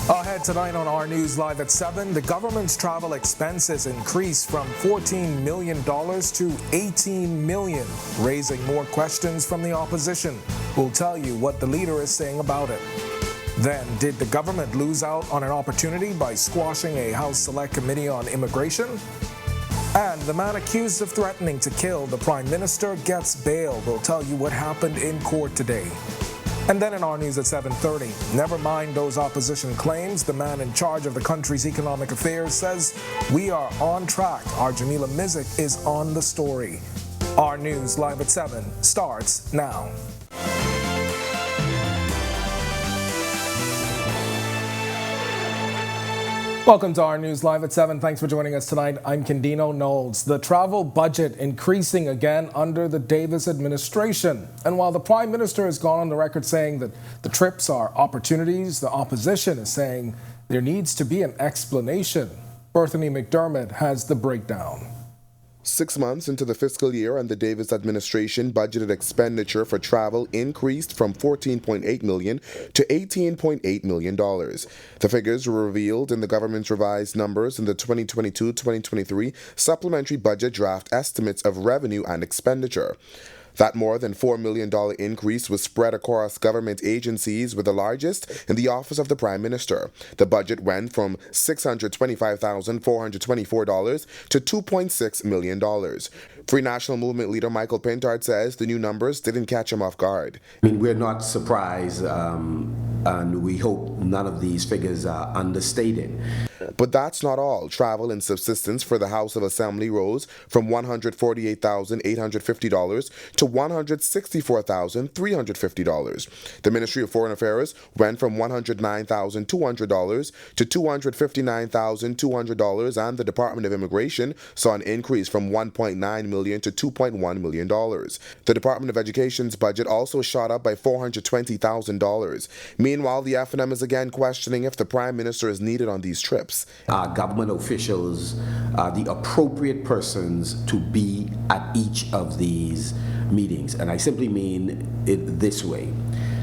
Ahead tonight on Our News Live at 7, the government's travel expenses increased from $14 million to $18 million, raising more questions from the opposition. We'll tell you what the leader is saying about it. Then, did the government lose out on an opportunity by squashing a House Select Committee on Immigration? And the man accused of threatening to kill the Prime Minister gets bail. We'll tell you what happened in court today. And then in our news at 7:30, never mind those opposition claims, the man in charge of the country's economic affairs says we are on track. Our Jamila Mizik is on the story. Our News Live at 7 starts now. Welcome to Our News Live at 7. Thanks for joining us tonight. I'm Kendino Knowles. The travel budget increasing again under the Davis administration. And while the Prime Minister has gone on the record saying that the trips are opportunities, the opposition is saying there needs to be an explanation. Berthany McDermott has the breakdown. 6 months into the fiscal year, and the Davis administration budgeted expenditure for travel increased from $14.8 million to $18.8 million. The figures were revealed in the government's revised numbers in the 2022-2023 supplementary budget draft estimates of revenue and expenditure. That more than $4 million increase was spread across government agencies, with the largest in the Office of the Prime Minister. The budget went from $625,424 to $2.6 million. Free National Movement leader Michael Pintard says the new numbers didn't catch him off guard. We're not surprised, and we hope none of these figures are understated. But that's not all. Travel and subsistence for the House of Assembly rose from $148,850 to $164,350. The Ministry of Foreign Affairs went from $109,200 to $259,200, and the Department of Immigration saw an increase from $1.9 million to $2.1 million. The Department of Education's budget also shot up by $420,000. Meanwhile, the FNM is again questioning if the Prime Minister is needed on these trips. Government officials are the appropriate persons to be at each of these meetings. And I simply mean it this way,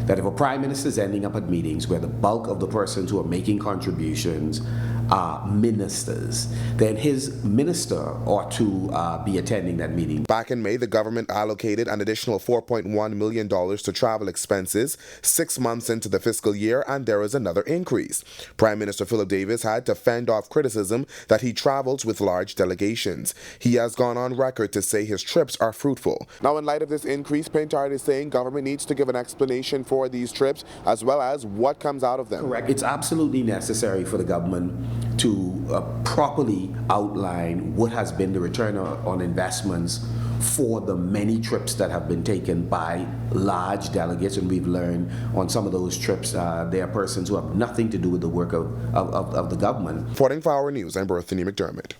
that if a Prime Minister is ending up at meetings where the bulk of the persons who are making contributions are ministers, then his minister ought to be attending that meeting. Back in May, the government allocated an additional $4.1 million to travel expenses 6 months into the fiscal year, and there is another increase. Prime Minister Philip Davis had to fend off criticism that he travels with large delegations. He has gone on record to say his trips are fruitful. Now, in light of this increase, Pintard is saying government needs to give an explanation for these trips as well as what comes out of them. Correct. It's absolutely necessary for the government to properly outline what has been the return on investments for the many trips that have been taken by large delegates. And we've learned on some of those trips there are persons who have nothing to do with the work of the government. Reporting for Our News, I'm Berthany McDermott.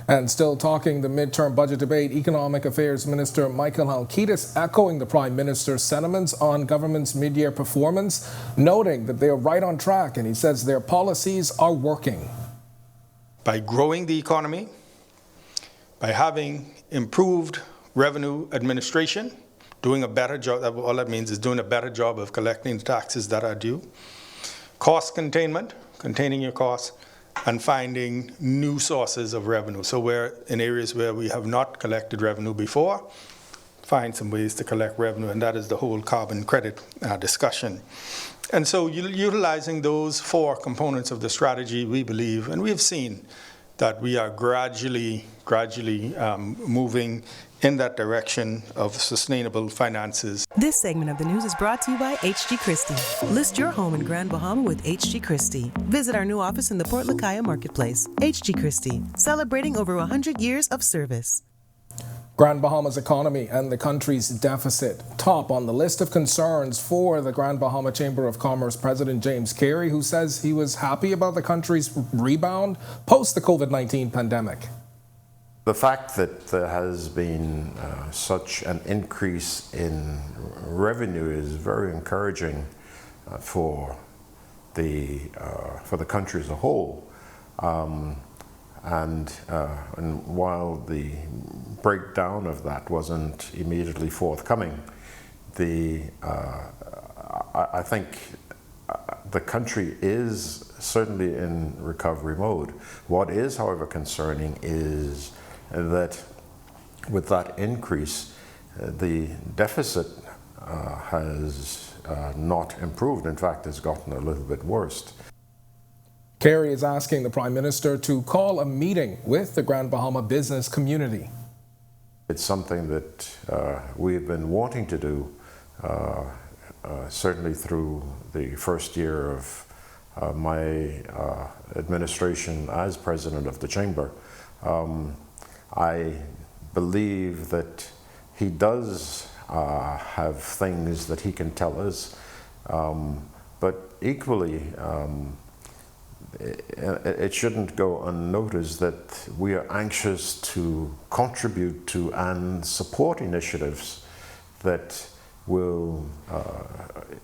And still talking the midterm budget debate, Economic Affairs Minister Michael Halkitis echoing the Prime Minister's sentiments on government's mid-year performance, noting that they are right on track, and he says their policies are working. By growing the economy, by having improved revenue administration, doing a better job, all that means is doing a better job of collecting the taxes that are due, cost containment, containing your costs, and finding new sources of revenue. So we're in areas where we have not collected revenue before, find some ways to collect revenue, and that is the whole carbon credit discussion. And so utilizing those four components of the strategy, we believe, and we've seen that we are gradually moving in that direction of sustainable finances. This segment of the news is brought to you by H.G. Christie. List your home in Grand Bahama with H.G. Christie. Visit our new office in the Port Lacaya Marketplace. H.G. Christie, celebrating over 100 years of service. Grand Bahama's economy and the country's deficit top on the list of concerns for the Grand Bahama Chamber of Commerce President James Carey, who says he was happy about the country's rebound post the COVID-19 pandemic. The fact that there has been such an increase in revenue is very encouraging for the country as a whole. And while the breakdown of that wasn't immediately forthcoming, I think the country is certainly in recovery mode. What is, however, concerning is that with that increase, the deficit has not improved. In fact, it's gotten a little bit worse. Kerry is asking the Prime Minister to call a meeting with the Grand Bahama business community. It's something that we've been wanting to do, certainly through the first year of my administration as president of the Chamber. I believe that he does have things that he can tell us, but equally, it shouldn't go unnoticed that we are anxious to contribute to and support initiatives that will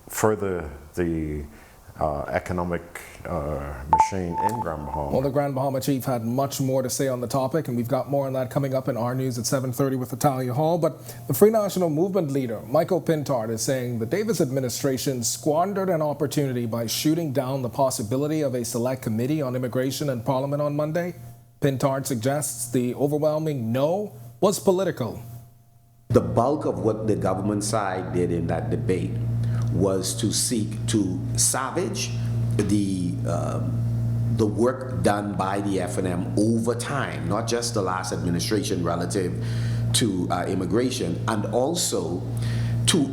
further the economic machine in Grand Bahama. Well, the Grand Bahama chief had much more to say on the topic, and we've got more on that coming up in our news at 7:30 with Natalia Hall. But the Free National Movement leader, Michael Pintard, is saying the Davis administration squandered an opportunity by shooting down the possibility of a select committee on immigration in Parliament on Monday. Pintard suggests the overwhelming no was political. The bulk of what the government side did in that debate was to seek to salvage the work done by the FNM over time, not just the last administration relative to immigration, and also to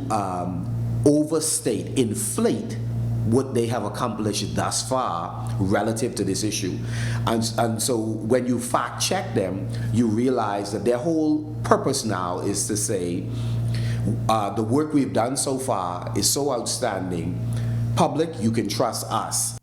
overstate, inflate what they have accomplished thus far relative to this issue. And so when you fact check them, you realize that their whole purpose now is to say, the work we've done so far is so outstanding. Public, you can trust us.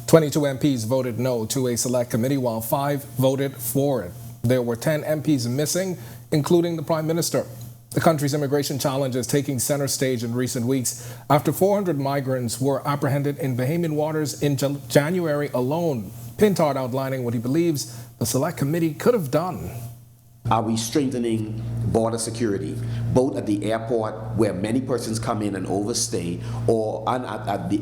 22 MPs voted no to a select committee, while 5 voted for it. There were 10 MPs missing, including the Prime Minister. The country's immigration challenge is taking center stage in recent weeks after 400 migrants were apprehended in Bahamian waters in January alone. Pintard outlining what he believes the select committee could have done. Are we strengthening border security, both at the airport where many persons come in and overstay, or at the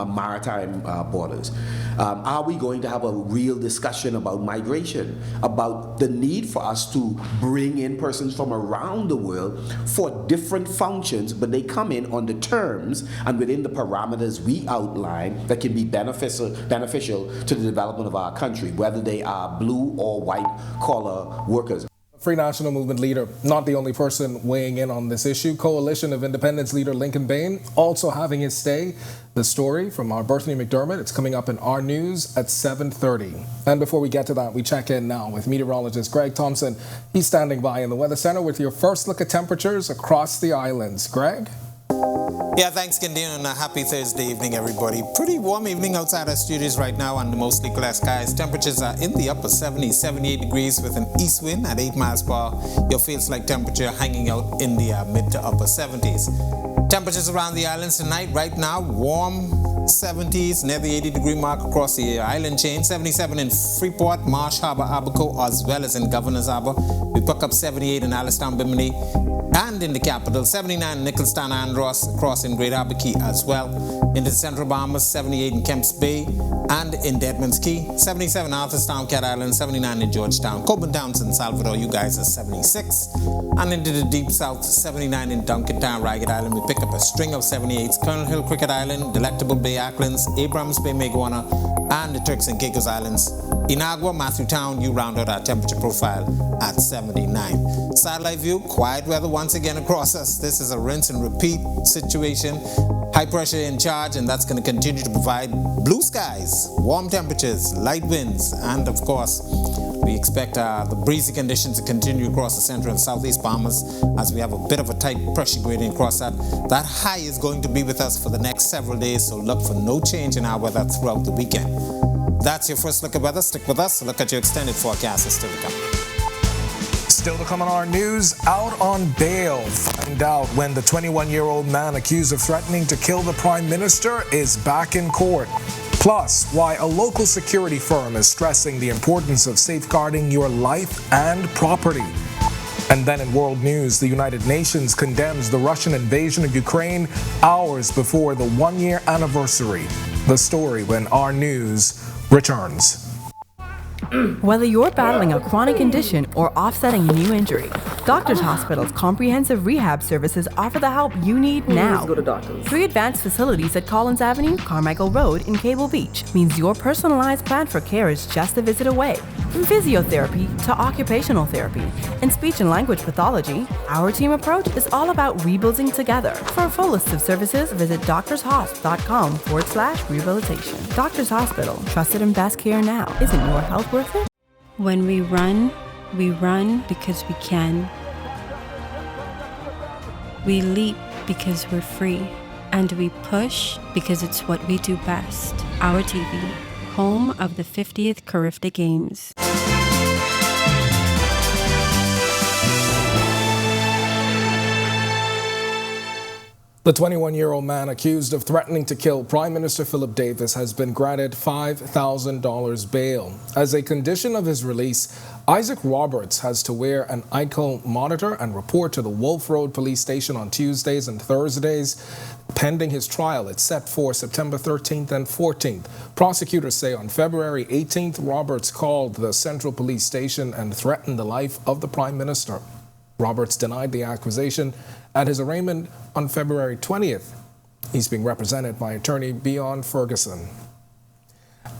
maritime borders? Are we going to have a real discussion about migration, about the need for us to bring in persons from around the world for different functions, but they come in on the terms and within the parameters we outline that can be beneficial to the development of our country, whether they are blue or white collar workers. Free National Movement leader, not the only person weighing in on this issue. Coalition of Independence leader Lincoln Bain also having his say. The story from our Berthany McDermott, it's coming up in our news at 7:30. And before we get to that, we check in now with meteorologist Greg Thompson. He's standing by in the Weather Center with your first look at temperatures across the islands. Greg? Yeah, thanks, Gandino, and a happy Thursday evening, everybody. Pretty warm evening outside our studios right now under mostly clear skies. Temperatures are in the upper 70s, 78 degrees with an east wind at 8 miles per hour. Your feels-like temperature hanging out in the mid to upper 70s. Temperatures around the islands tonight, right now, warm 70s, near the 80-degree mark across the island chain. 77 in Freeport, Marsh Harbor, Abaco, as well as in Governor's Harbor. We pick up 78 in Allenstown, Bimini, and in the capital, 79 in Nicholstown, Andros, across in Great Abiquiu as well. Into the Central Bahamas, 78 in Kemps Bay and in Deadman's Key, 77 Arthurstown, Cat Island, 79 in Georgetown, Coburn Downs in Salvador, you guys are 76. And into the deep south, 79 in Duncantown, Ragged Island, we pick up a string of 78s, Colonel Hill, Cricket Island, Delectable Bay, Acklands, Abrams Bay, Meguana, and the Turks and Caicos Islands. Inagua, Matthewtown, you round out our temperature profile at 79. Satellite view, quiet weather once again across us. This is a rinse and repeat situation. High pressure in charge, and that's going to continue to provide blue skies, warm temperatures, light winds, and of course, we expect the breezy conditions to continue across the central and southeast Bahamas as we have a bit of a tight pressure gradient across that. That high is going to be with us for the next several days, so look for no change in our weather throughout the weekend. That's your first look at weather. Stick with us. Look at your extended forecast is still to come. Still to come on our news, out on bail. Find out when the 21-year-old man accused of threatening to kill the Prime Minister is back in court. Plus, why a local security firm is stressing the importance of safeguarding your life and property. And then in world news, the United Nations condemns the Russian invasion of Ukraine hours before the one-year anniversary. The story when Our News returns. Whether you're battling a chronic condition or offsetting a new injury, Doctors Hospital's comprehensive rehab services offer the help you need now. Go to doctors. 3 advanced facilities at Collins Avenue, Carmichael Road, and Cable Beach means your personalized plan for care is just a visit away. From physiotherapy to occupational therapy and speech and language pathology, our team approach is all about rebuilding together. For a full list of services, visit doctorshosp.com/rehabilitation. Doctors Hospital, trusted and best care now. Isn't your health worth it? When we run because we can. We leap because we're free. And we push because it's what we do best. Our TV, home of the 50th Carifta Games. The 21-year-old man accused of threatening to kill Prime Minister Philip Davis has been granted $5,000 bail. As a condition of his release, Isaac Roberts has to wear an ankle monitor and report to the Wolf Road Police Station on Tuesdays and Thursdays. Pending his trial, it's set for September 13th and 14th. Prosecutors say on February 18th, Roberts called the Central Police Station and threatened the life of the Prime Minister. Roberts denied the accusation at his arraignment on February 20th. He's being represented by attorney Bjorn Ferguson.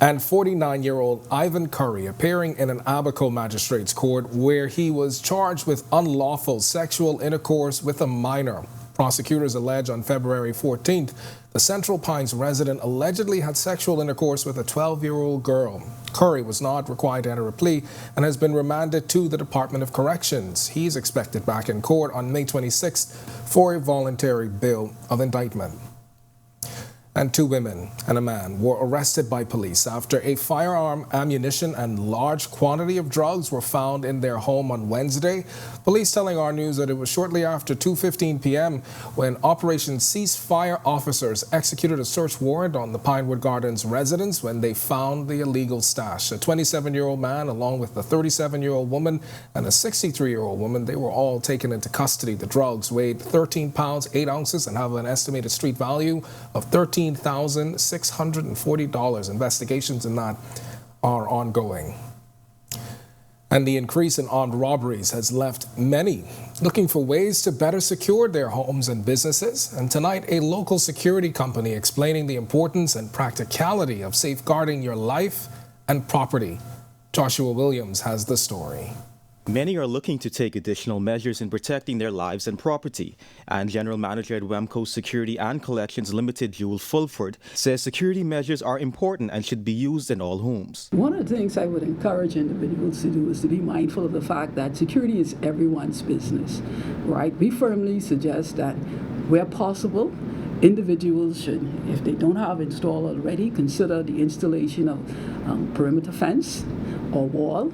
And 49-year-old Ivan Curry appearing in an Abaco magistrate's court where he was charged with unlawful sexual intercourse with a minor. Prosecutors allege on February 14th, the Central Pines resident allegedly had sexual intercourse with a 12-year-old girl. Curry was not required to enter a plea and has been remanded to the Department of Corrections. He's expected back in court on May 26th for a voluntary bill of indictment. And 2 women and a man were arrested by police after a firearm, ammunition, and large quantity of drugs were found in their home on Wednesday. Police telling Our News that it was shortly after 2:15 p.m. when Operation Ceasefire officers executed a search warrant on the Pinewood Gardens residence when they found the illegal stash. A 27-year-old man along with a 37-year-old woman and a 63-year-old woman, they were all taken into custody. The drugs weighed 13 pounds, 8 ounces and have an estimated street value of $13,640. Investigations in that are ongoing. And the increase in armed robberies has left many looking for ways to better secure their homes and businesses. And tonight, a local security company explaining the importance and practicality of safeguarding your life and property. Joshua Williams has the story. Many are looking to take additional measures in protecting their lives and property, and General Manager at Wemco Security and Collections Limited, Jewel Fulford, says security measures are important and should be used in all homes. One of the things I would encourage individuals to do is to be mindful of the fact that security is everyone's business, right? We firmly suggest that where possible, individuals should, if they don't have installed already, consider the installation of perimeter fence or wall,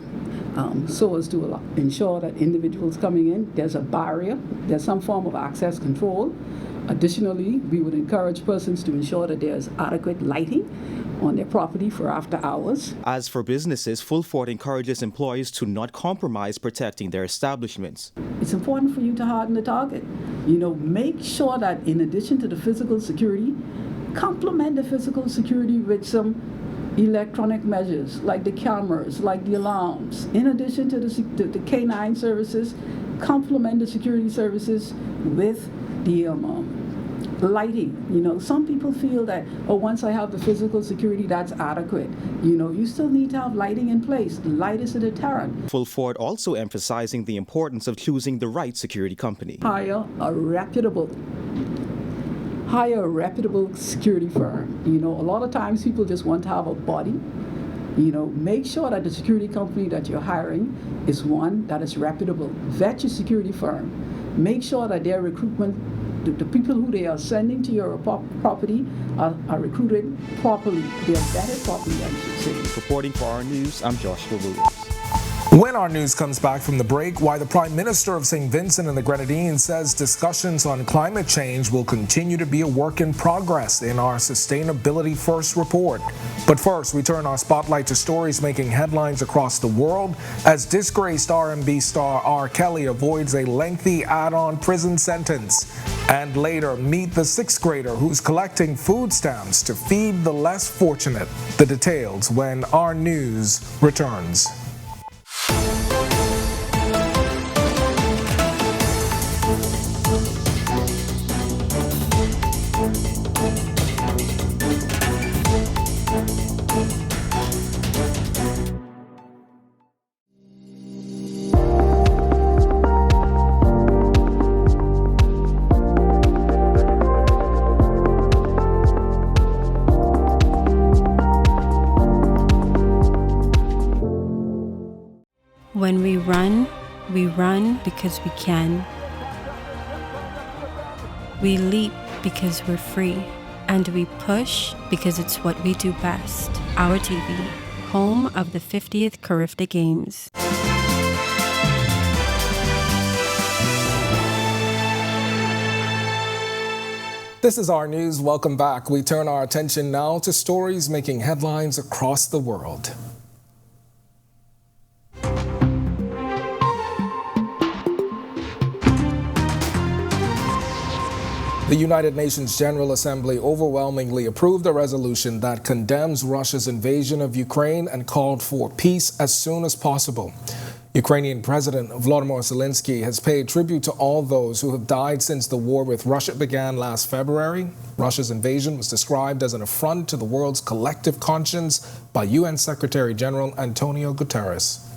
so as to ensure that individuals coming in, there's a barrier, there's some form of access control. Additionally, we would encourage persons to ensure that there's adequate lighting on their property for after hours. As for businesses, Fulford encourages employees to not compromise protecting their establishments. It's important for you to harden the target. Make sure that in addition to the physical security, complement the physical security with some electronic measures like the cameras, like the alarms. In addition to the K9 services, complement the security services with the lighting. Some people feel that, once I have the physical security, that's adequate. You still need to have lighting in place. Light is a deterrent. Fulford also emphasizing the importance of choosing the right security company. Hire a reputable security firm. A lot of times people just want to have a body. Make sure that the security company that you're hiring is one that is reputable. Vet your security firm. Make sure that their recruitment, the people who they are sending to your property are recruited properly. They are vetted properly, I should say. Reporting for Our News, I'm Joshua Williams. When our news comes back from the break, why the Prime Minister of St. Vincent and the Grenadines says discussions on climate change will continue to be a work in progress in our Sustainability First report. But first, we turn our spotlight to stories making headlines across the world as disgraced R&B star R. Kelly avoids a lengthy add-on prison sentence. And later, meet the sixth grader who's collecting food stamps to feed the less fortunate. The details when our news returns. When we run because we can. We leap because we're free. And we push because it's what we do best. Our TV, home of the 50th Carifta Games. This is our news. Welcome back. We turn our attention now to stories making headlines across the world. The United Nations General Assembly overwhelmingly approved a resolution that condemns Russia's invasion of Ukraine and called for peace as soon as possible. Ukrainian President Volodymyr Zelensky has paid tribute to all those who have died since the war with Russia began last February. Russia's invasion was described as an affront to the world's collective conscience by UN Secretary General Antonio Guterres.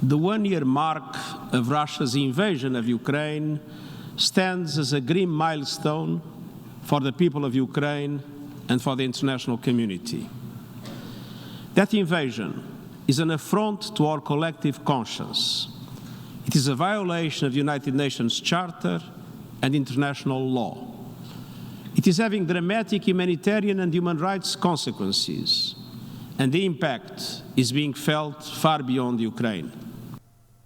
The one-year mark of Russia's invasion of Ukraine stands as a grim milestone for the people of Ukraine and for the international community. That invasion is an affront to our collective conscience. It is a violation of the United Nations Charter and international law. It is having dramatic humanitarian and human rights consequences, and the impact is being felt far beyond Ukraine.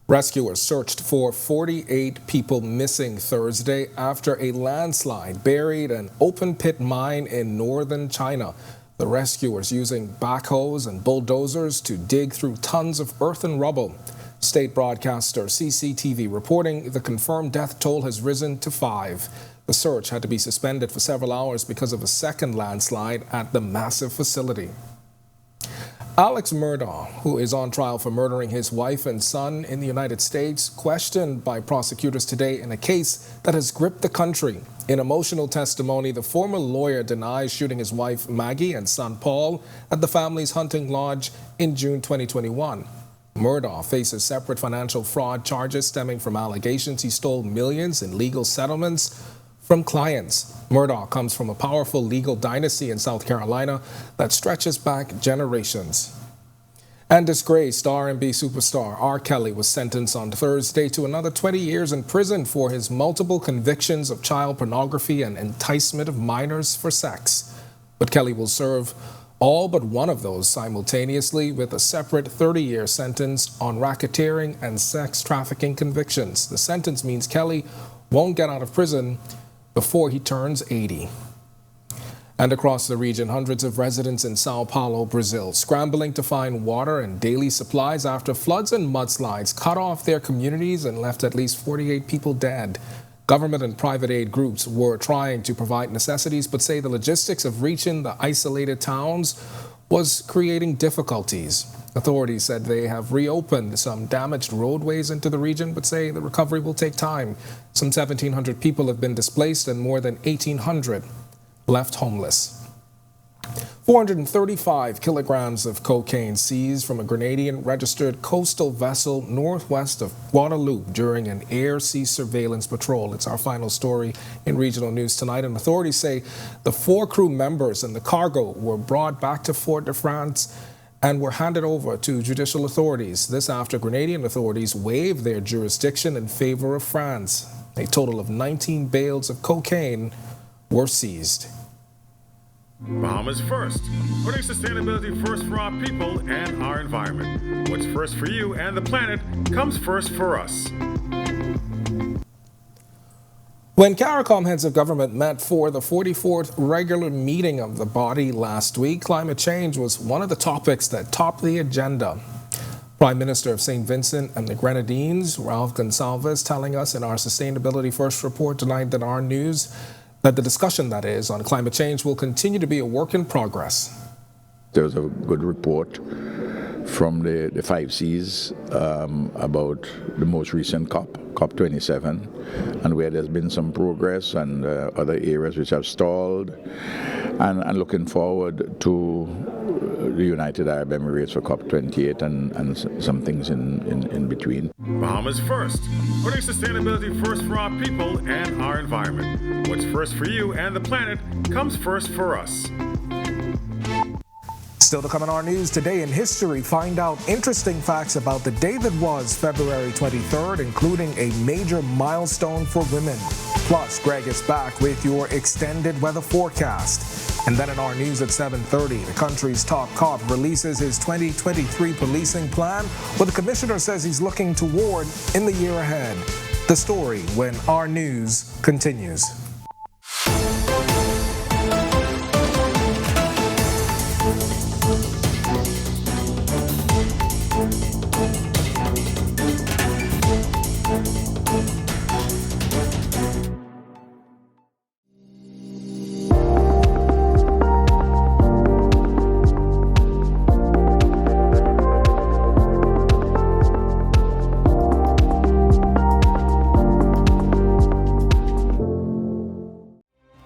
Rescuers searched for 48 people missing Thursday after a landslide buried an open-pit mine in northern China. The rescuers using backhoes and bulldozers to dig through tons of earth and rubble. State broadcaster CCTV reporting the confirmed death toll has risen to 5. The search had to be suspended for several hours because of a second landslide at the massive facility. Alex Murdaugh, who is on trial for murdering his wife and son in the United States, questioned by prosecutors today in a case that has gripped the country. In emotional testimony, the former lawyer denies shooting his wife Maggie and son Paul at the family's hunting lodge in June 2021. Murdaugh faces separate financial fraud charges stemming from allegations he stole millions in legal settlements from clients. Murdaugh comes from a powerful legal dynasty in South Carolina that stretches back generations. And disgraced R&B superstar R. Kelly was sentenced on Thursday to another 20 years in prison for his multiple convictions of child pornography and enticement of minors for sex. But Kelly will serve all but one of those simultaneously with a separate 30-year sentence on racketeering and sex trafficking convictions. The sentence means Kelly won't get out of prison before he turns 80. And across the region, hundreds of residents in Sao Paulo, Brazil, scrambling to find water and daily supplies after floods and mudslides cut off their communities and left at least 48 people dead. Government and private aid groups were trying to provide necessities, but say the logistics of reaching the isolated towns was creating difficulties. Authorities said they have reopened some damaged roadways into the region, but say the recovery will take time. Some 1,700 people have been displaced and more than 1,800 left homeless. 435 kilograms of cocaine seized from a Grenadian-registered coastal vessel northwest of Guadeloupe during an air-sea surveillance patrol. It's our final story in regional news tonight, and authorities say the 4 crew members and the cargo were brought back to Fort de France and were handed over to judicial authorities. This after Grenadian authorities waived their jurisdiction in favor of France. A total of 19 bales of cocaine were seized. Bahamas first. Putting sustainability first for our people and our environment. What's first for you and the planet comes first for us. When CARICOM heads of government met for the 44th regular meeting of the body last week, climate change was one of the topics that topped the agenda. Prime Minister of St. Vincent and the Grenadines, Ralph Gonsalves, telling us in our Sustainability First report tonight that our news that the discussion, that is, on climate change will continue to be a work in progress. There was a good report from the 5 Cs about the most recent COP27, and where there's been some progress and other areas which have stalled, and looking forward to the United Arab Emirates for COP28 and some things in between. Bahamas first. Putting sustainability first for our people and our environment. What's first for you and the planet comes first for us. Still to come in our news today in history, find out interesting facts about the day that was February 23rd, including a major milestone for women. Plus, Greg is back with your extended weather forecast. And then in our news at 7:30, the country's top cop releases his 2023 policing plan, what the commissioner says he's looking toward in the year ahead. The story when our news continues.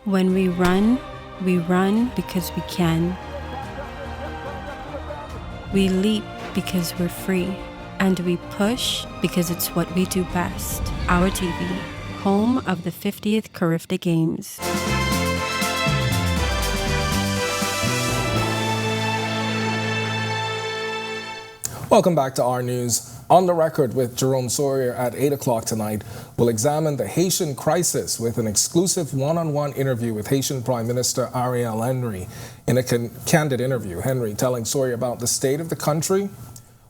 When we run because we can. We leap because we're free. And we push because it's what we do best. Our TV, home of the 50th Carifta Games. Welcome back to our news. On the Record with Jerome Sawyer at 8 o'clock tonight, we'll examine the Haitian crisis with an exclusive one-on-one interview with Haitian Prime Minister Ariel Henry. In a candid interview, Henry telling Sawyer about the state of the country,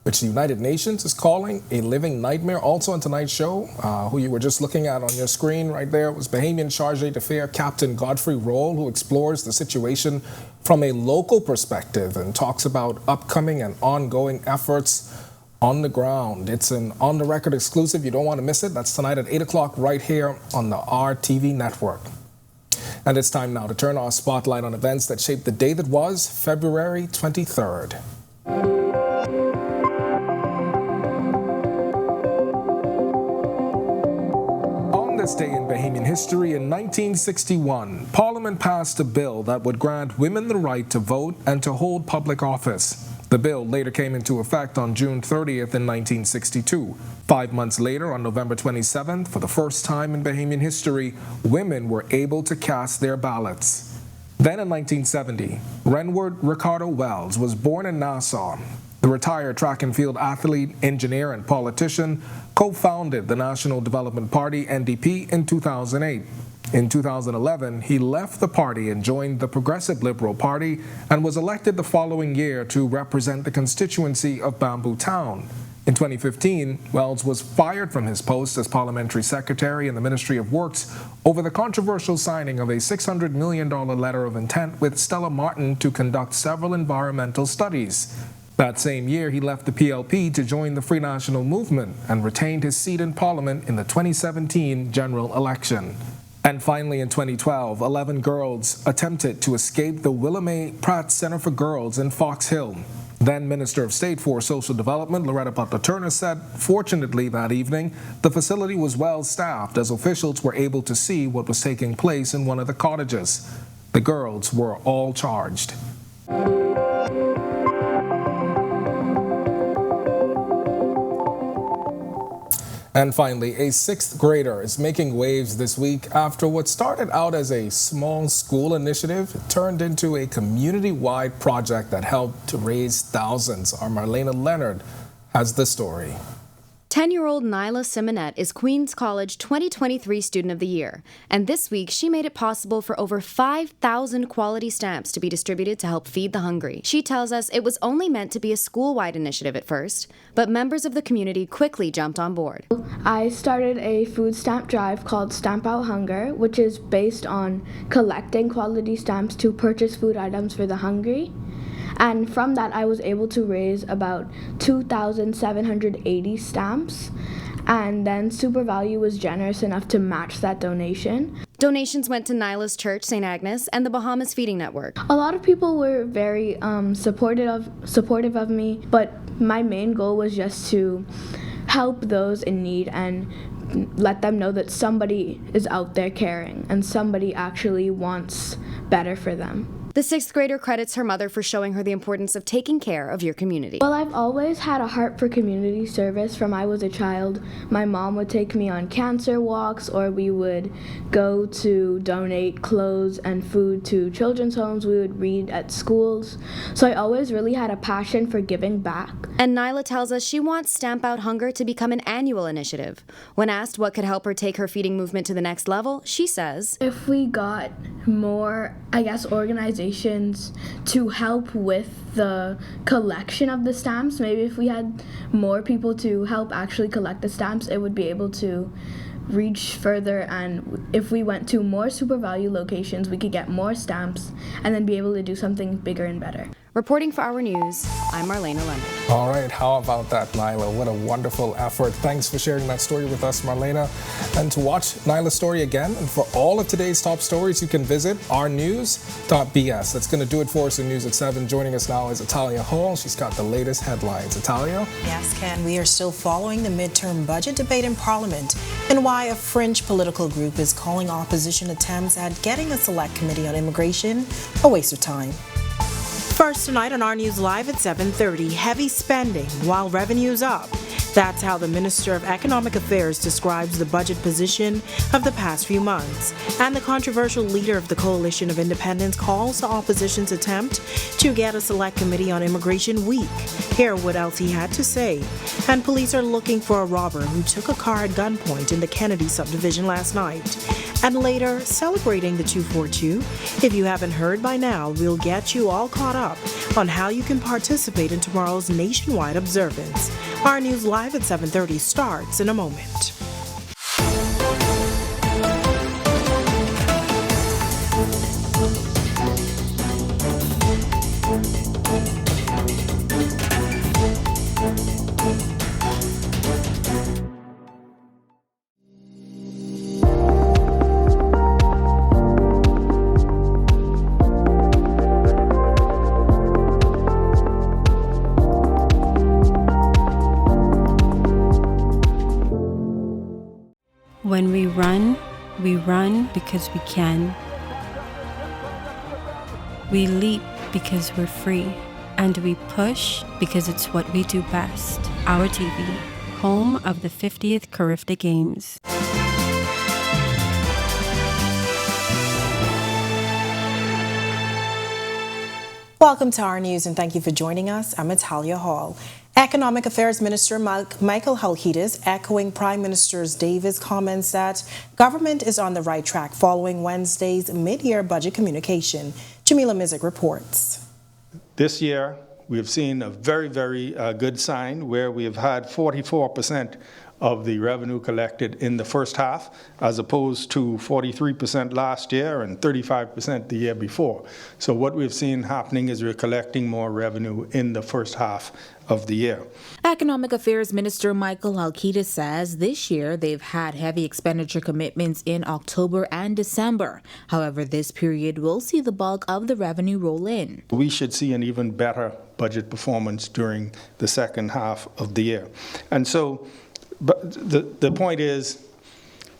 which the United Nations is calling a living nightmare. Also on tonight's show, who you were just looking at on your screen right there, was Bahamian Chargé d'Affaires Captain Godfrey Roll, who explores the situation from a local perspective and talks about upcoming and ongoing efforts on the ground. It's an On the Record exclusive. You don't want to miss it. That's tonight at 8 o'clock right here on the RTV network. And it's time now to turn our spotlight on events that shaped the day that was February 23rd. On this day in Bahamian history, in 1961, Parliament passed a bill that would grant women the right to vote and to hold public office. The bill later came into effect on June 30th in 1962. 5 months later, on November 27th, for the first time in Bahamian history, women were able to cast their ballots. Then in 1970, Renward Ricardo Wells was born in Nassau. The retired track and field athlete, engineer, and politician co-founded the National Development Party, NDP, in 2008. In 2011, he left the party and joined the Progressive Liberal Party and was elected the following year to represent the constituency of Bamboo Town. In 2015, Wells was fired from his post as parliamentary secretary in the Ministry of Works over the controversial signing of a $600 million letter of intent with Stella Martin to conduct several environmental studies. That same year, he left the PLP to join the Free National Movement and retained his seat in Parliament in the 2017 general election. And finally, in 2012, 11 girls attempted to escape the William A. Pratt Center for Girls in Fox Hill. Then Minister of State for Social Development, Loretta Butler Turner, said, fortunately that evening, the facility was well staffed as officials were able to see what was taking place in one of the cottages. The girls were all charged. And finally, a 6th grader is making waves this week after what started out as a small school initiative turned into a community-wide project that helped to raise thousands. Our Marlena Leonard has the story. 10-year-old Nyla Simonette is Queens College 2023 Student of the Year, and this week she made it possible for over 5,000 quality stamps to be distributed to help feed the hungry. She tells us it was only meant to be a school-wide initiative at first, but members of the community quickly jumped on board. I started a food stamp drive called Stamp Out Hunger, which is based on collecting quality stamps to purchase food items for the hungry. And from that, I was able to raise about 2,780 stamps. And then Super Value was generous enough to match that donation. Donations went to Nyla's Church, St. Agnes, and the Bahamas Feeding Network. A lot of people were very supportive of me, but my main goal was just to help those in need and let them know that somebody is out there caring and somebody actually wants better for them. The 6th grader credits her mother for showing her the importance of taking care of your community. Well, I've always had a heart for community service from I was a child. My mom would take me on cancer walks, or we would go to donate clothes and food to children's homes. We would read at schools. So I always really had a passion for giving back. And Nyla tells us she wants Stamp Out Hunger to become an annual initiative. When asked what could help her take her feeding movement to the next level, she says, if we got more, organizations to help with the collection of the stamps, maybe if we had more people to help actually collect the stamps, it would be able to reach further, and if we went to more Super Value locations, we could get more stamps and then be able to do something bigger and better. Reporting for Our News, I'm Marlena Leonard. All right, how about that, Nyla? What a wonderful effort. Thanks for sharing that story with us, Marlena. And to watch Nyla's story again, and for all of today's top stories, you can visit ournews.bs. That's going to do it for us in News at 7. Joining us now is Italia Hall. She's got the latest headlines. Italia? Yes, Ken, we are still following the midterm budget debate in Parliament and why a fringe political group is calling opposition attempts at getting a select committee on immigration a waste of time. First tonight on Our News Live at 7:30, heavy spending while revenue's up. That's how the Minister of Economic Affairs describes the budget position of the past few months. And the controversial leader of the Coalition of Independents calls the opposition's attempt to get a select committee on immigration weak. Hear what else he had to say. And police are looking for a robber who took a car at gunpoint in the Kennedy subdivision last night. And later, celebrating the 242. If you haven't heard by now, we'll get you all caught up on how you can participate in tomorrow's nationwide observance. Our News Live at 7:30 starts in a moment. When we run because we can. We leap because we're free. And we push because it's what we do best. Our TV, home of the 50th Carifta Games. Welcome to Our News and thank you for joining us. I'm Italia Hall. Economic Affairs Minister Michael Halkitis echoing Prime Minister Davis' comments that government is on the right track following Wednesday's mid-year budget communication. Jamila Mizik reports. This year, we have seen a very, very good sign where we have had 44% of the revenue collected in the first half, as opposed to 43% last year and 35% the year before. So what we've seen happening is we're collecting more revenue in the first half of the year. Economic Affairs Minister Michael Halkitis says this year they've had heavy expenditure commitments in October and December. However, this period will see the bulk of the revenue roll in. We should see an even better budget performance during the second half of the year. And so, but the point is,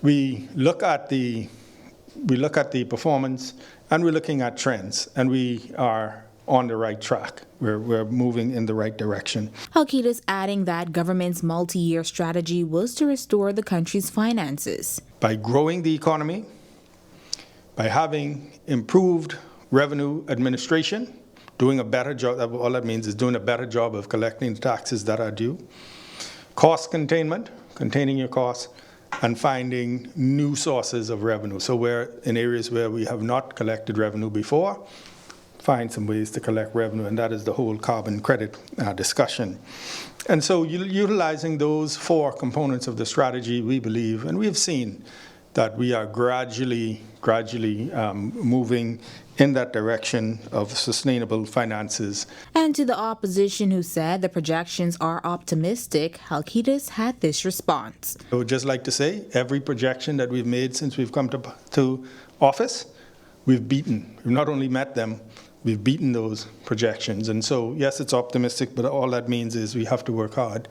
we look at the performance and we're looking at trends, and we are on the right track. We're moving in the right direction. Halkitis adding that government's multi-year strategy was to restore the country's finances. By growing the economy, by having improved revenue administration, doing a better job, all that means is doing a better job of collecting the taxes that are due, cost containment, containing your costs, and finding new sources of revenue. So where in areas where we have not collected revenue before, find some ways to collect revenue, and that is the whole carbon credit discussion. And so utilizing those four components of the strategy, we believe, and we have seen that we are gradually moving in that direction of sustainable finances. And to the opposition who said the projections are optimistic, Halkitis had this response. I would just like to say every projection that we've made since we've come to office, we've beaten. We've not only met them, we've beaten those projections. And so, yes, it's optimistic, but all that means is we have to work hard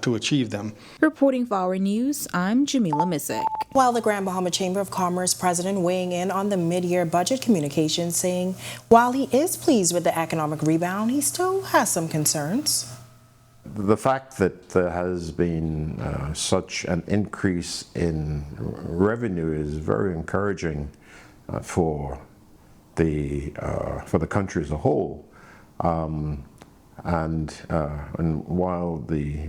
to achieve them. Reporting for Our News, I'm Jamila Missick. While the Grand Bahama Chamber of Commerce president weighing in on the mid-year budget communication, saying while he is pleased with the economic rebound, he still has some concerns. The fact that there has been such an increase in revenue is very encouraging for the country as a whole. And while the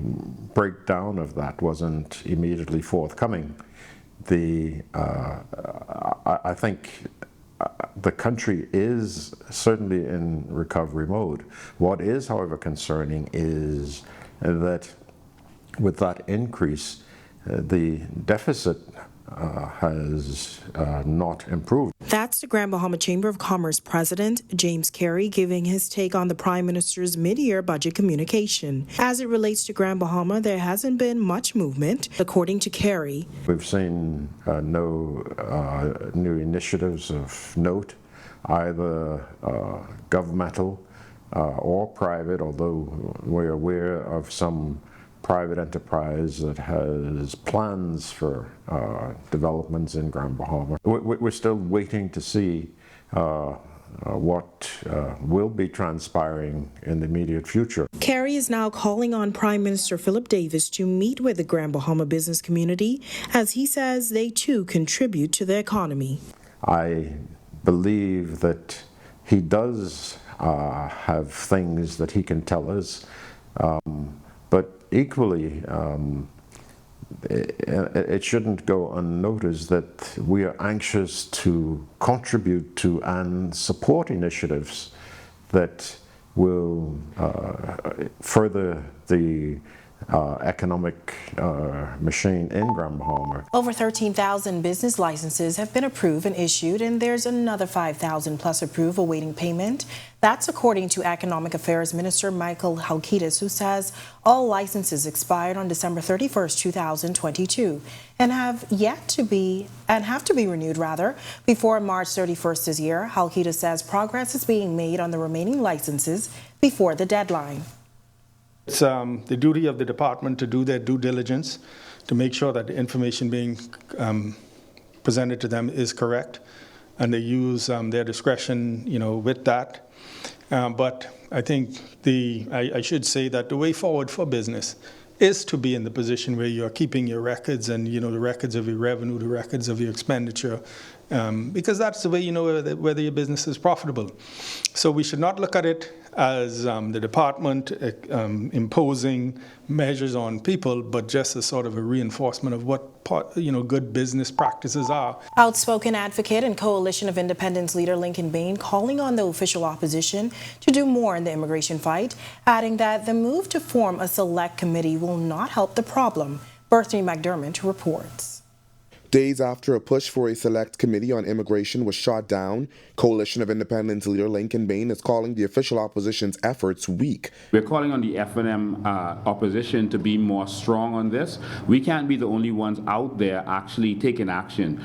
breakdown of that wasn't immediately forthcoming, I think the country is certainly in recovery mode. What is, however, concerning is that with that increase, the deficit has not improved. That's the Grand Bahama Chamber of Commerce President James Carey giving his take on the Prime Minister's mid-year budget communication. As it relates to Grand Bahama, there hasn't been much movement, according to Carey. We've seen no new initiatives of note, either governmental or private, although we're aware of some private enterprise that has plans for developments in Grand Bahama. We're still waiting to see what will be transpiring in the immediate future. Carey is now calling on Prime Minister Philip Davis to meet with the Grand Bahama business community, as he says they too contribute to the economy. I believe that he does have things that he can tell us, but equally, it shouldn't go unnoticed that we are anxious to contribute to and support initiatives that will further the economic machine in Grand Bahama. Over 13,000 business licenses have been approved and issued, and there's another 5,000 plus approved awaiting payment. That's according to Economic Affairs Minister Michael Halkitis, who says all licenses expired on December 31st, 2022 and have to be renewed before March 31st this year. Halkitis says progress is being made on the remaining licenses before the deadline. It's the duty of the department to do their due diligence to make sure that the information being presented to them is correct, and they use their discretion, with that. But I think I should say that the way forward for business is to be in the position where you are keeping your records and the records of your revenue, the records of your expenditure, because that's the way you know whether your business is profitable. So we should not look at it as the department imposing measures on people, but just as sort of a reinforcement of what good business practices are. Outspoken advocate and Coalition of Independence leader Lincoln Bain calling on the official opposition to do more in the immigration fight, adding that the move to form a select committee will not help the problem. Berthany McDermott reports. Days after a push for a select committee on immigration was shot down, Coalition of Independence leader Lincoln Bain is calling the official opposition's efforts weak. We're calling on the FNM opposition to be more strong on this. We can't be the only ones out there actually taking action.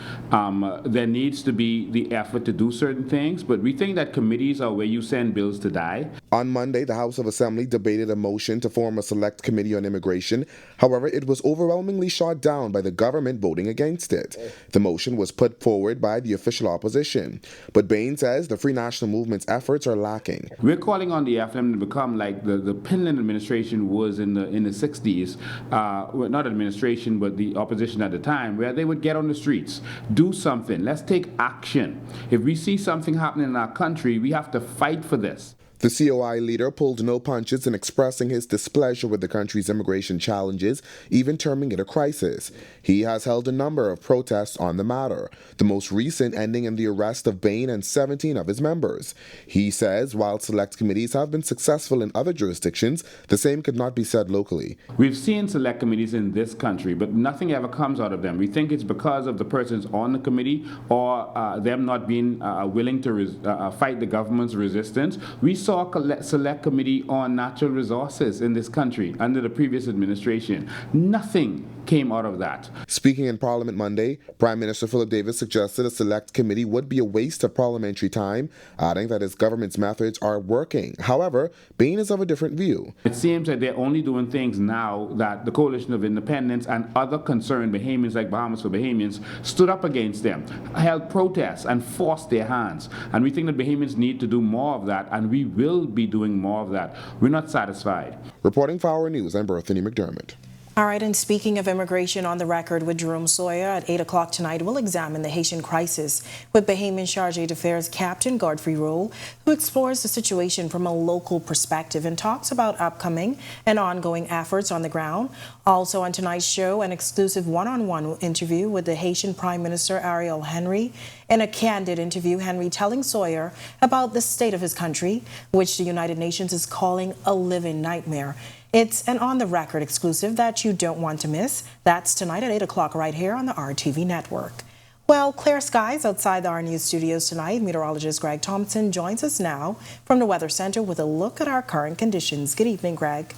There needs to be the effort to do certain things, but we think that committees are where you send bills to die. On Monday, the House of Assembly debated a motion to form a select committee on immigration. However, it was overwhelmingly shot down by the government voting against it. The motion was put forward by the official opposition, but Bain says the Free National Movement's efforts are lacking. We're calling on the FNM to become like the Pinland administration was in the 60s, not administration, but the opposition at the time, where they would get on the streets, do something, let's take action. If we see something happening in our country, we have to fight for this. The COI leader pulled no punches in expressing his displeasure with the country's immigration challenges, even terming it a crisis. He has held a number of protests on the matter, the most recent ending in the arrest of Bain and 17 of his members. He says while select committees have been successful in other jurisdictions, the same could not be said locally. We've seen select committees in this country, but nothing ever comes out of them. We think it's because of the persons on the committee or them not being willing to fight the government's resistance. We saw a select committee on natural resources in this country under the previous administration. Nothing came out of that. Speaking in Parliament Monday, Prime Minister Philip Davis suggested a select committee would be a waste of parliamentary time, adding that his government's methods are working. However, Bain is of a different view. It seems that they're only doing things now that the Coalition of Independence and other concerned Bahamians like Bahamas for Bahamians stood up against them, held protests and forced their hands. And we think that Bahamians need to do more of that, and we will be doing more of that. We're not satisfied. Reporting for Our News, I'm Berthany McDermott. All right, and speaking of immigration, on the record with Jerome Sawyer at 8 o'clock tonight, we'll examine the Haitian crisis with Bahamian Chargé d'Affaires Captain Godfrey Rolle, who explores the situation from a local perspective and talks about upcoming and ongoing efforts on the ground. Also on tonight's show, an exclusive one-on-one interview with the Haitian Prime Minister Ariel Henry. In a candid interview, Henry telling Sawyer about the state of his country, which the United Nations is calling a living nightmare. It's an on-the-record exclusive that you don't want to miss. That's tonight at 8 o'clock right here on the RTV network. Well, clear skies outside the Our News studios tonight. Meteorologist Greg Thompson joins us now from the Weather Center with a look at our current conditions. Good evening, Greg.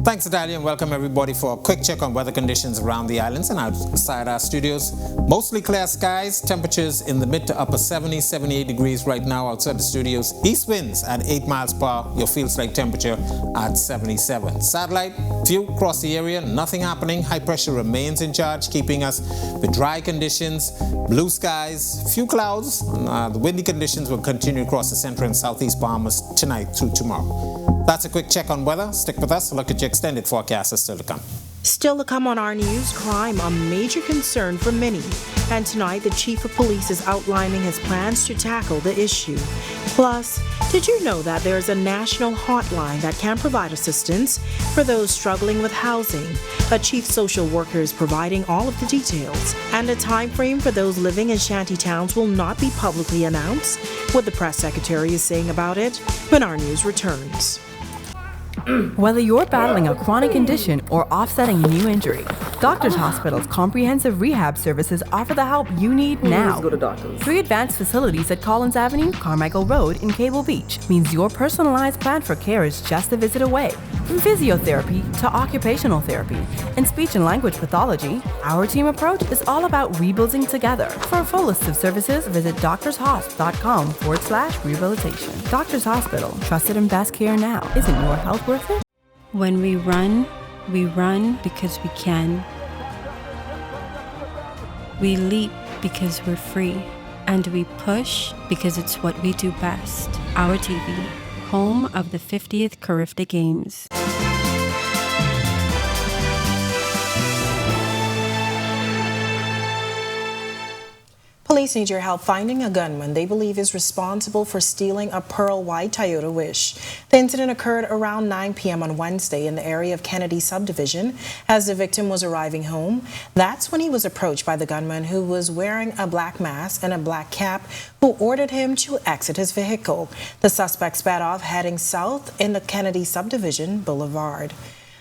Thanks, Natalia, and welcome everybody for a quick check on weather conditions around the islands and outside our studios. Mostly clear skies, temperatures in the mid to upper 70s, 78 degrees right now outside the studios. East winds at 8 miles per hour, your feels like temperature at 77. Satellite view across the area, nothing happening. High pressure remains in charge, keeping us with dry conditions, blue skies, few clouds. The windy conditions will continue across the central and southeast Bahamas tonight through tomorrow. That's a quick check on weather. Stick with us. Look at your extended forecast is still to come. Still to come on Our News, crime a major concern for many. And tonight, the Chief of Police is outlining his plans to tackle the issue. Plus, did you know that there is a national hotline that can provide assistance for those struggling with housing? A chief social worker is providing all of the details. And a time frame for those living in shanty towns will not be publicly announced. What the press secretary is saying about it when Our News returns. Whether you're battling a chronic condition or offsetting a new injury, Doctors Hospital's comprehensive rehab services offer the help you need now. Go to doctors. 3 advanced facilities at Collins Avenue, Carmichael Road in Cable Beach means your personalized plan for care is just a visit away. From physiotherapy to occupational therapy and speech and language pathology, our team approach is all about rebuilding together. For a full list of services, visit doctorshosp.com/rehabilitation. Doctors Hospital, trusted and best care now. Isn't your health worth it? When we run because we can. We leap because we're free. And we push because it's what we do best. Our TV, home of the 50th Carifta Games. Police need your help finding a gunman they believe is responsible for stealing a pearl white Toyota Wish. The incident occurred around 9 p.m. on Wednesday in the area of Kennedy subdivision as the victim was arriving home. That's when he was approached by the gunman, who was wearing a black mask and a black cap, who ordered him to exit his vehicle. The suspect sped off, heading south in the Kennedy subdivision boulevard.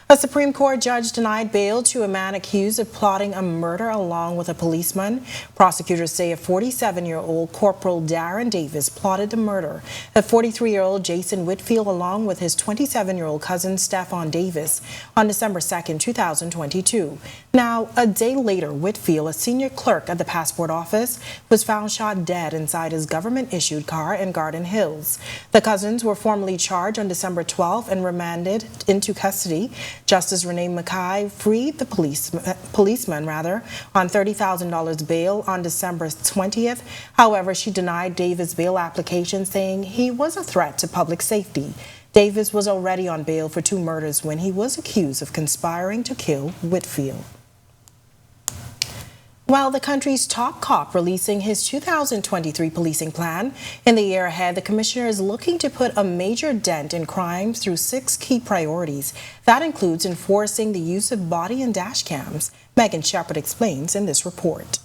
A Supreme Court judge denied bail to a man accused of plotting a murder along with a policeman. Prosecutors say a 47-year-old Corporal Darren Davis plotted the murder of 43-year-old Jason Whitfield along with his 27-year-old cousin Stephon Davis on December 2, 2022. Now, a day later, Whitfield, a senior clerk at the passport office, was found shot dead inside his government-issued car in Garden Hills. The cousins were formally charged on December 12 and remanded into custody. Justice Renee Mackay freed the policeman on $30,000 bail on December 20th. However, she denied Davis' bail application, saying he was a threat to public safety. Davis was already on bail for 2 murders when he was accused of conspiring to kill Whitfield. While the country's top cop releasing his 2023 policing plan, in the year ahead, the commissioner is looking to put a major dent in crime through 6 key priorities. That includes enforcing the use of body and dash cams. Megan Shepard explains in this report.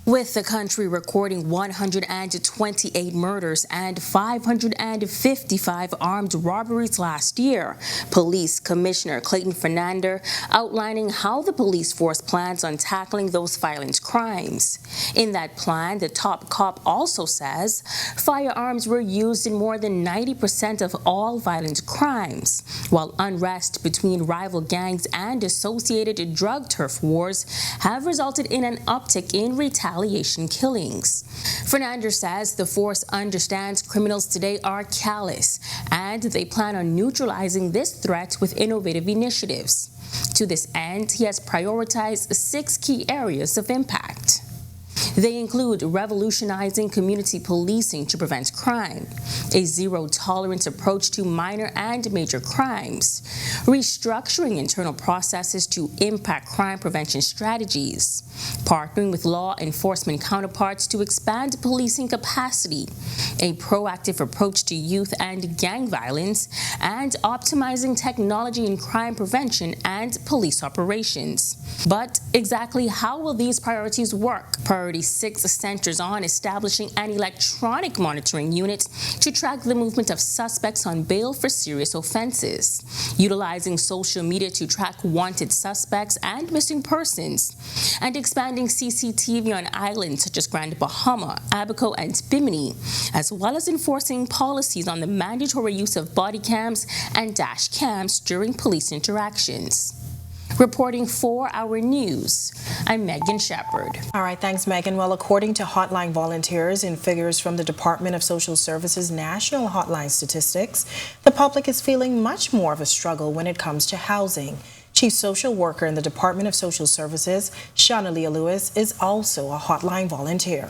With the country recording 128 murders and 555 armed robberies last year, Police Commissioner Clayton Fernander outlining how the police force plans on tackling those violent crimes. In that plan, the top cop also says firearms were used in more than 90% of all violent crimes, while unrest between rival gangs and associated drug turf wars have resulted in an uptick in retaliation killings. Fernandez says the force understands criminals today are callous, and they plan on neutralizing this threat with innovative initiatives. To this end, he has prioritized 6 key areas of impact. They include revolutionizing community policing to prevent crime, a zero-tolerance approach to minor and major crimes, restructuring internal processes to impact crime prevention strategies, partnering with law enforcement counterparts to expand policing capacity, a proactive approach to youth and gang violence, and optimizing technology in crime prevention and police operations. But exactly how will these priorities work? Priority 6 centers on establishing an electronic monitoring unit to track the movement of suspects on bail for serious offenses, utilizing social media to track wanted suspects and missing persons, and expanding CCTV on islands such as Grand Bahama, Abaco, and Bimini, as well as enforcing policies on the mandatory use of body cams and dash cams during police interactions. Reporting for Our News, I'm Megan Shepard. All right, thanks, Megan. Well, according to Hotline volunteers and figures from the Department of Social Services National Hotline Statistics, the public is feeling much more of a struggle when it comes to housing. Chief Social Worker in the Department of Social Services, Shauna Leah Lewis, is also a Hotline volunteer.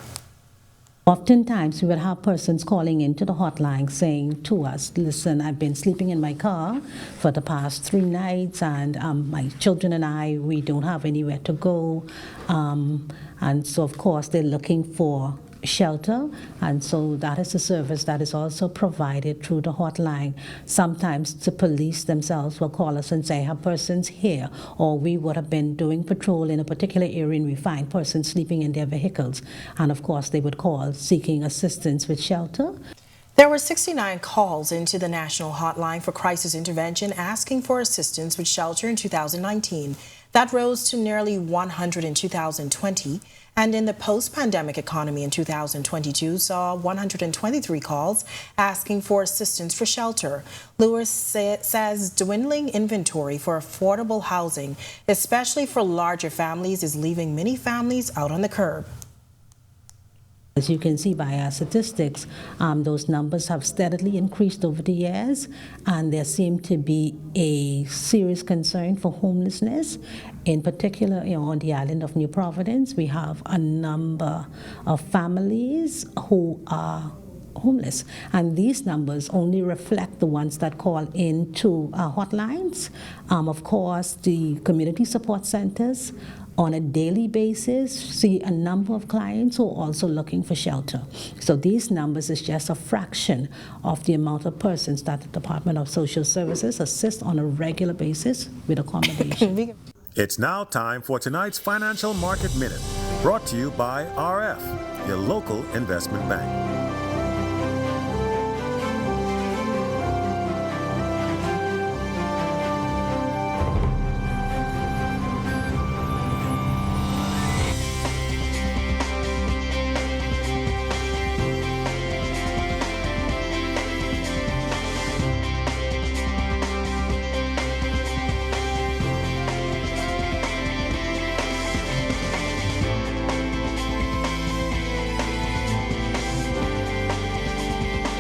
Oftentimes, we would have persons calling into the hotline saying to us, listen, I've been sleeping in my car for the past 3 nights, and my children and I, we don't have anywhere to go. And so, of course, they're looking for shelter, and so that is a service that is also provided through the hotline. Sometimes the police themselves will call us and say, I have persons here, or we would have been doing patrol in a particular area and we find persons sleeping in their vehicles, and of course they would call seeking assistance with shelter. There were 69 calls into the National Hotline for Crisis Intervention asking for assistance with shelter in 2019. That rose to nearly 100 in 2020. And in the post-pandemic economy in 2022 saw 123 calls asking for assistance for shelter. Lewis says dwindling inventory for affordable housing, especially for larger families, is leaving many families out on the curb. As you can see by our statistics, those numbers have steadily increased over the years, and there seemed to be a serious concern for homelessness. In particular, on the island of New Providence, we have a number of families who are homeless, and these numbers only reflect the ones that call into our hotlines. Of course, the community support centers on a daily basis see a number of clients who are also looking for shelter. So these numbers is just a fraction of the amount of persons that the Department of Social Services assists on a regular basis with accommodation. It's now time for tonight's Financial Market Minute, brought to you by RF, your local investment bank.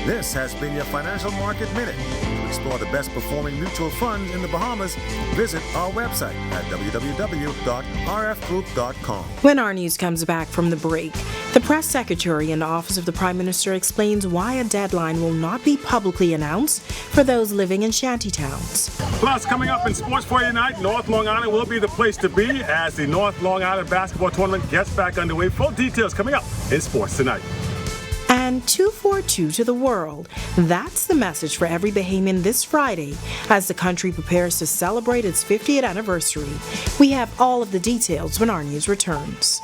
This has been your Financial Market Minute. To explore the best performing mutual funds in the Bahamas, visit our website at www.rfgroup.com. When our news comes back from the break, The press secretary in the Office of the Prime Minister explains why a deadline will not be publicly announced for those living in shantytowns. Plus, coming up in Sports for You Night, North Long Island will be the place to be as the North Long Island basketball tournament gets back underway. Full details coming up in Sports Tonight. And 242 to the world. That's the message for every Bahamian this Friday as the country prepares to celebrate its 50th anniversary. We have all of the details when our news returns.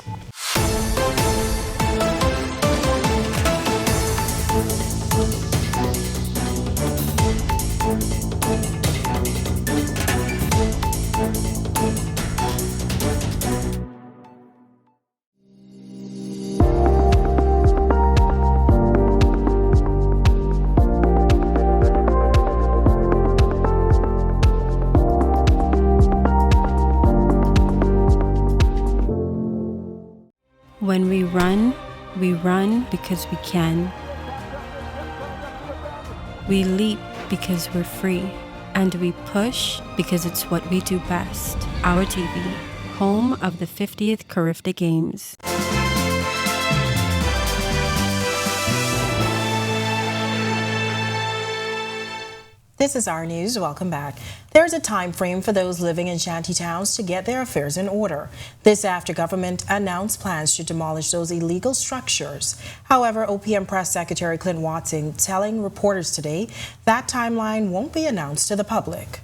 When we run because we can. We leap because we're free. And we push because it's what we do best. Our TV, home of the 50th Carifta Games. This is Our News. Welcome back. There's a time frame for those living in shantytowns to get their affairs in order. This after government announced plans to demolish those illegal structures. However, OPM Press Secretary Clint Watson telling reporters today that timeline won't be announced to the public.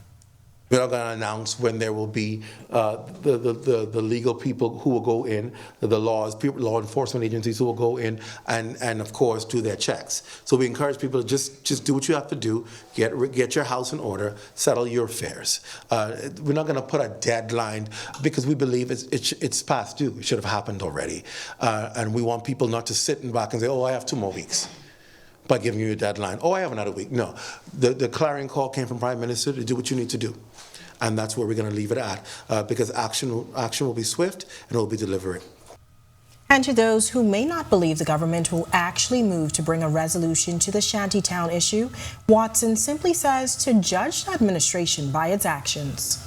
We're not going to announce when there will be the legal people who will go in, the law enforcement agencies who will go in and of course do their checks. So we encourage people to just do what you have to do, get your house in order, settle your affairs. We're not going to put a deadline because we believe it's past due. It should have happened already, and we want people not to sit back and say, "Oh, I have 2 more weeks." By giving you a deadline. Oh, I have another week. No, the clarion call came from Prime Minister to do what you need to do. And that's where we're going to leave it at because action will be swift and it will be delivering. And to those who may not believe the government will actually move to bring a resolution to the shantytown issue, Watson simply says to judge the administration by its actions.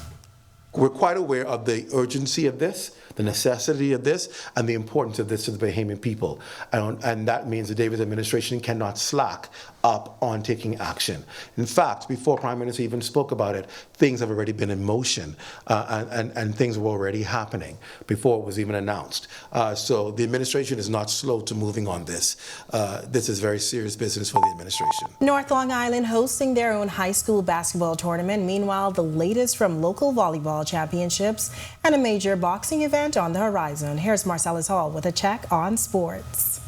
We're quite aware of the urgency of this, the necessity of this, and the importance of this to the Bahamian people. And that means the Davis administration cannot slack up on taking action. In fact, before Prime Minister even spoke about it, things have already been in motion and things were already happening before it was even announced. So the administration is not slow to moving on this. This is very serious business for the administration. North Long Island hosting their own high school basketball tournament. Meanwhile, the latest from local volleyball championships and a major boxing event on the horizon. Here's Marcellus Hall with a check on sports.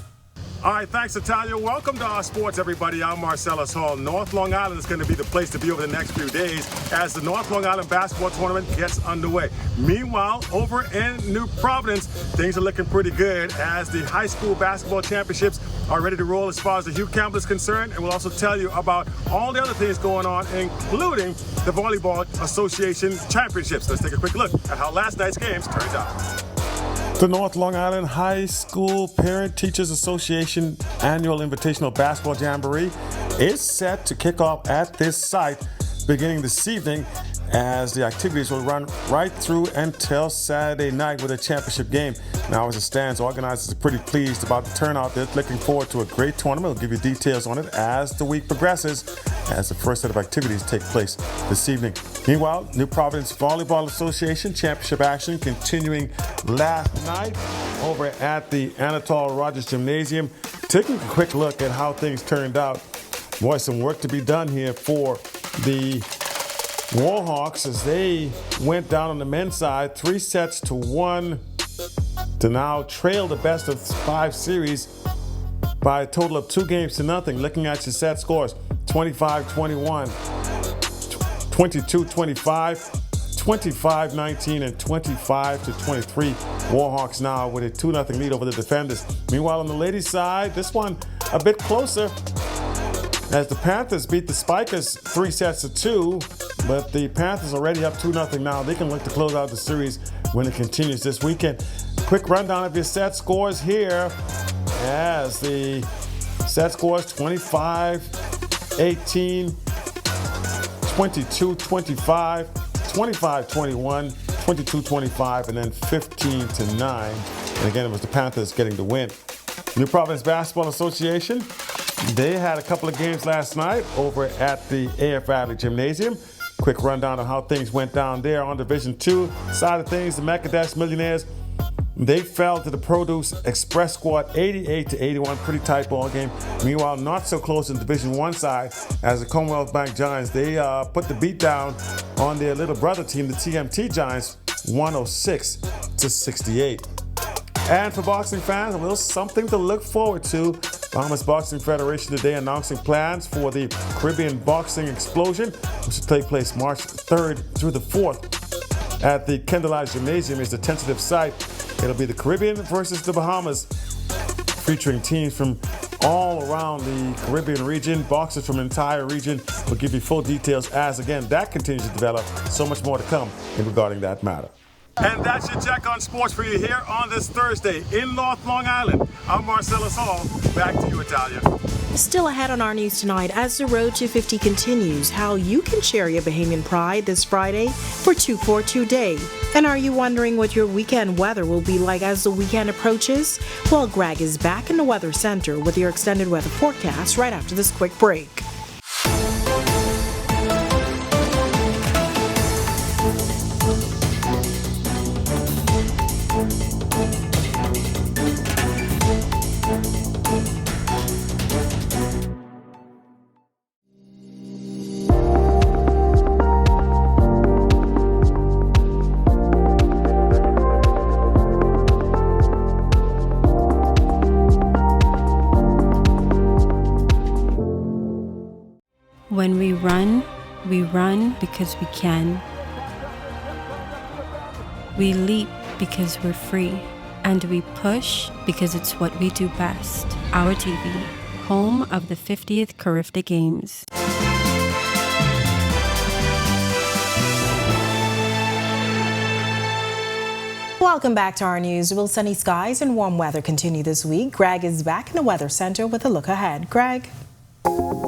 All right, thanks, Natalia. Welcome to our sports, everybody. I'm Marcellus Hall. North Long Island is going to be the place to be over the next few days as the North Long Island basketball tournament gets underway. Meanwhile, over in New Providence, things are looking pretty good as the high school basketball championships are ready to roll as far as the Hugh Campbell is concerned. And we'll also tell you about all the other things going on, including the Volleyball Association Championships. Let's take a quick look at how last night's games turned out. The North Long Island High School Parent Teachers Association Annual Invitational Basketball Jamboree is set to kick off at this site beginning this evening as the activities will run right through until Saturday night with a championship game. Now, as it stands, organizers are pretty pleased about the turnout. They're looking forward to a great tournament. We'll give you details on it as the week progresses, as the first set of activities take place this evening. Meanwhile, New Providence Volleyball Association championship action continuing last night over at the Anatole Rogers Gymnasium. Taking a quick look at how things turned out. Boy, some work to be done here for the Warhawks as they went down on the men's side 3-1 to now trail the best of 5 series by a total of 2-0. Looking at your set scores, 25-21, 22-25, 25-19, and 25-23. Warhawks now with a 2-0 lead over the defenders. Meanwhile, on the ladies' side, this one a bit closer as the Panthers beat the Spikers 3-2, but the Panthers already up 2-0 now. They can look to close out the series when it continues this weekend. Quick rundown of your set scores here as the set scores 25-18, 22-25, 25-21, 22-25, and then 15-9. And again, it was the Panthers getting the win. New Providence Basketball Association, they had a couple of games last night over at the AF Valley Gymnasium. Quick rundown of how things went down there on Division II side of things. The Macadash Millionaires, they fell to the Produce Express squad 88-81, pretty tight ball game. Meanwhile, not so close in Division I side as the Commonwealth Bank Giants. They put the beat down on their little brother team, the TMT Giants, 106-68. And for boxing fans, a little something to look forward to. Bahamas Boxing Federation today announcing plans for the Caribbean Boxing Explosion, which will take place March 3rd through the 4th at the Kendallage Gymnasium is the tentative site. It'll be the Caribbean versus the Bahamas, featuring teams from all around the Caribbean region, boxers from the entire region. We'll give you full details as, again, that continues to develop. So much more to come regarding that matter. And that's your check on sports for you here on this Thursday in North Long Island. I'm Marcellus Hall. Back to you, Italia. Still ahead on our news tonight, as the Road to 50 continues, how you can share your Bahamian pride this Friday for 242 Day. And are you wondering what your weekend weather will be like as the weekend approaches? Well, Greg is back in the Weather Center with your extended weather forecast right after this quick break. When we run because we can. We leap because we're free. And we push because it's what we do best. Our TV, home of the 50th Carifta Games. Welcome back to our news. Will sunny skies and warm weather continue this week? Greg is back in the Weather Center with a look ahead. Greg?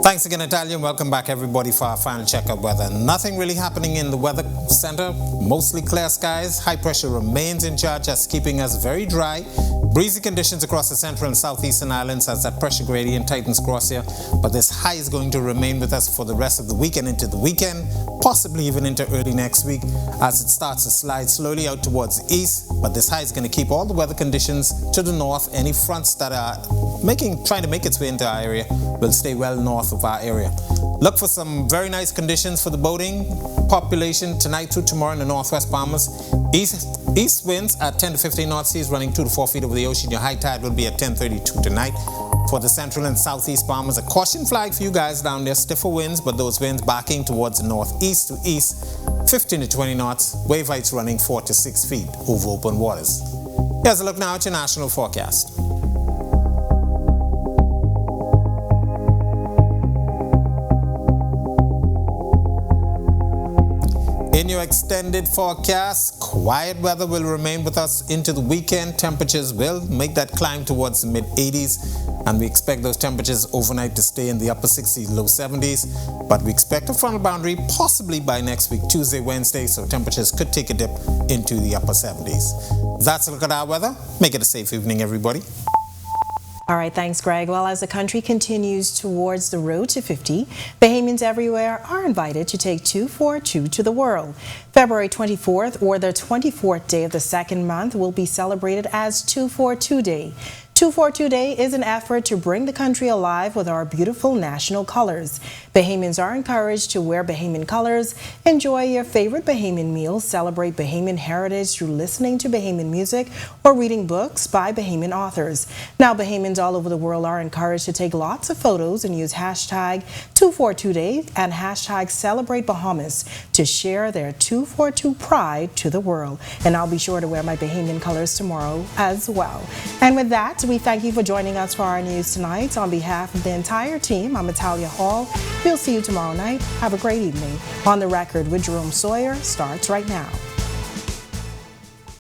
Thanks again, Natalia, and welcome back everybody for our final check of weather. Nothing really happening in the weather center, mostly clear skies. High pressure remains in charge, that's keeping us very dry. Breezy conditions across the central and southeastern islands as that pressure gradient tightens across here. But this high is going to remain with us for the rest of the week and into the weekend, possibly even into early next week as it starts to slide slowly out towards the east. But this high is going to keep all the weather conditions to the north. Any fronts that are trying to make its way into our area will stay well north of our area. Look for some very nice conditions for the boating population tonight through tomorrow in the northwest Bahamas. East winds at 10 to 15 knot seas running 2 to 4 feet over the ocean. Your high tide will be at 10:32 tonight. For the central and southeast Bahamas, a caution flag for you guys down there. Stiffer winds, but those winds backing towards the northeast to east, 15 to 20 knots. Wave heights running 4 to 6 feet over open waters. Here's a look now at your national forecast. In your extended forecast, quiet weather will remain with us into the weekend. Temperatures will make that climb towards the mid-80s, and we expect those temperatures overnight to stay in the upper 60s, low 70s. But we expect a frontal boundary possibly by next week, Tuesday, Wednesday, so temperatures could take a dip into the upper 70s. That's a look at our weather. Make it a safe evening, everybody. All right, thanks, Greg. Well, as the country continues towards the road to 50, Bahamians everywhere are invited to take 242 to the world. February 24th, or the 24th day of the second month, will be celebrated as 242 Day. 242 Day is an effort to bring the country alive with our beautiful national colors. Bahamians are encouraged to wear Bahamian colors, enjoy your favorite Bahamian meals, celebrate Bahamian heritage through listening to Bahamian music or reading books by Bahamian authors. Now, Bahamians all over the world are encouraged to take lots of photos and use hashtag 242Day and hashtag Celebrate Bahamas to share their 242 pride to the world. And I'll be sure to wear my Bahamian colors tomorrow as well. And with that, we thank you for joining us for our news tonight. On behalf of the entire team, I'm Italia Hall. We'll see you tomorrow night. Have a great evening. On the Record with Jerome Sawyer starts right now.